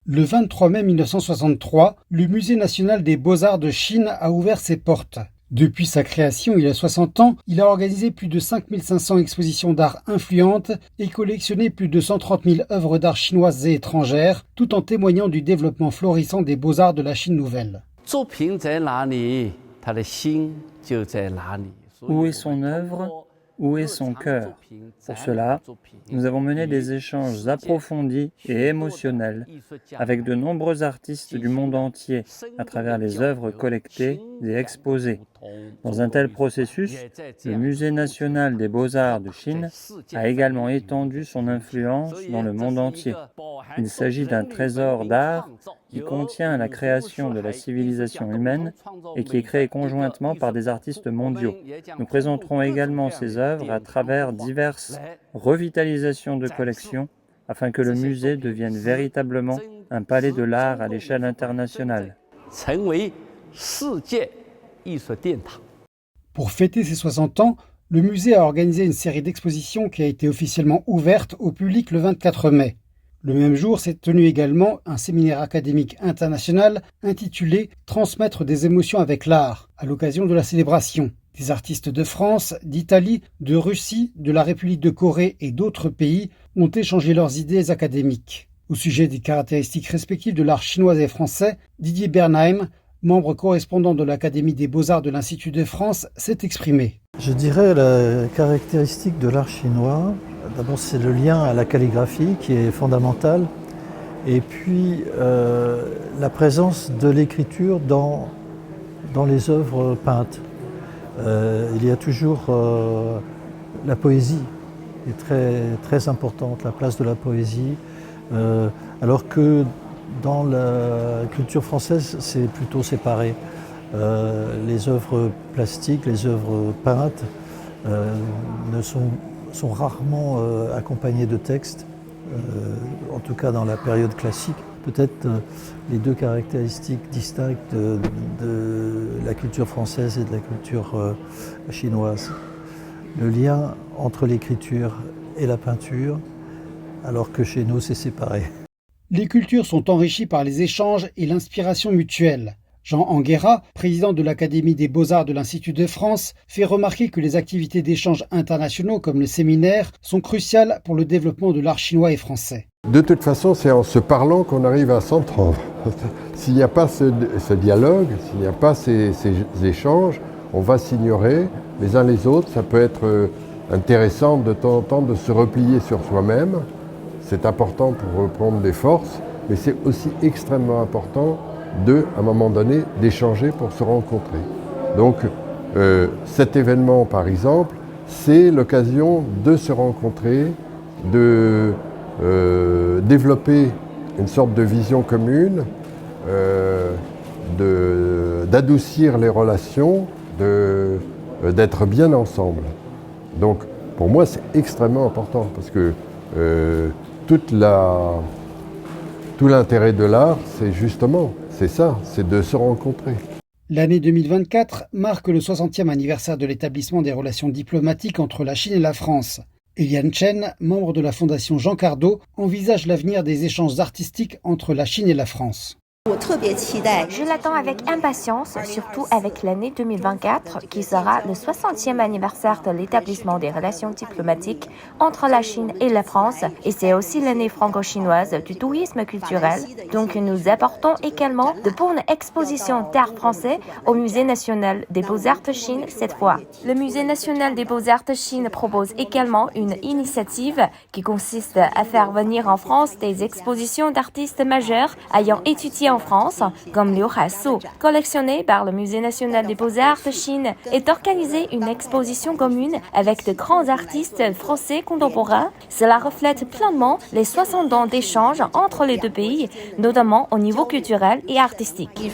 Le 23 mai 1963, le Musée national des beaux-arts de Chine a ouvert ses portes. Depuis sa création il y a 60 ans, il a organisé plus de 5500 expositions d'art influentes et collectionné plus de 130 000 œuvres d'art chinoises et étrangères, tout en témoignant du développement florissant des beaux-arts de la Chine nouvelle. Où est son œuvre? Où est son cœur? Pour cela, nous avons mené des échanges approfondis et émotionnels avec de nombreux artistes du monde entier à travers les œuvres collectées et exposées. Dans un tel processus, le Musée national des beaux-arts de Chine a également étendu son influence dans le monde entier. Il s'agit d'un trésor d'art qui contient la création de la civilisation humaine et qui est créé conjointement par des artistes mondiaux. Nous présenterons également ces œuvres à travers diverses revitalisations de collections afin que le musée devienne véritablement un palais de l'art à l'échelle internationale. Pour fêter ses 60 ans, le musée a organisé une série d'expositions qui a été officiellement ouverte au public le 24 mai. Le même jour s'est tenu également un séminaire académique international intitulé « Transmettre des émotions avec l'art » à l'occasion de la célébration. Des artistes de France, d'Italie, de Russie, de la République de Corée et d'autres pays ont échangé leurs idées académiques. Au sujet des caractéristiques respectives de l'art chinois et français, Didier Bernheim, membre correspondant de l'Académie des Beaux-Arts de l'Institut de France, s'est exprimé. Je dirais la caractéristique de l'art chinois, d'abord c'est le lien à la calligraphie qui est fondamental, et puis la présence de l'écriture dans les œuvres peintes. Il y a toujours la poésie qui est très, très importante, la place de la poésie, alors que dans la culture française, c'est plutôt séparé. Les œuvres plastiques, les œuvres peintes sont rarement accompagnées de textes, en tout cas dans la période classique. Peut-être les deux caractéristiques distinctes de la culture française et de la culture chinoise. Le lien entre l'écriture et la peinture, alors que chez nous, c'est séparé. Les cultures sont enrichies par les échanges et l'inspiration mutuelle. Jean Anguera, président de l'Académie des Beaux-Arts de l'Institut de France, fait remarquer que les activités d'échanges internationaux comme le séminaire sont cruciales pour le développement de l'art chinois et français. De toute façon, c'est en se parlant qu'on arrive à s'entendre. S'il n'y a pas ce dialogue, s'il n'y a pas ces échanges, on va s'ignorer les uns les autres. Ça peut être intéressant de temps en temps de se replier sur soi-même. C'est important pour reprendre des forces, mais c'est aussi extrêmement important à un moment donné, d'échanger pour se rencontrer. Donc, cet événement, par exemple, c'est l'occasion de se rencontrer, de développer une sorte de vision commune, d'adoucir les relations, d'être bien ensemble. Donc, pour moi, c'est extrêmement important parce que tout l'intérêt de l'art, c'est ça, c'est de se rencontrer. L'année 2024 marque le 60e anniversaire de l'établissement des relations diplomatiques entre la Chine et la France. Eliane Chen, membre de la Fondation Jean Cardot, envisage l'avenir des échanges artistiques entre la Chine et la France. Je l'attends avec impatience, surtout avec l'année 2024 qui sera le 60e anniversaire de l'établissement des relations diplomatiques entre la Chine et la France et c'est aussi l'année franco-chinoise du tourisme culturel. Donc nous apportons également de bonnes expositions d'art français au Musée national des beaux-arts de Chine cette fois. Le Musée national des beaux-arts de Chine propose également une initiative qui consiste à faire venir en France des expositions d'artistes majeurs ayant étudié en France, comme Liu Haisu, collectionné par le Musée national des beaux-arts de Chine, et d'organiser une exposition commune avec de grands artistes français contemporains. Cela reflète pleinement les 60 ans d'échanges entre les deux pays, notamment au niveau culturel et artistique.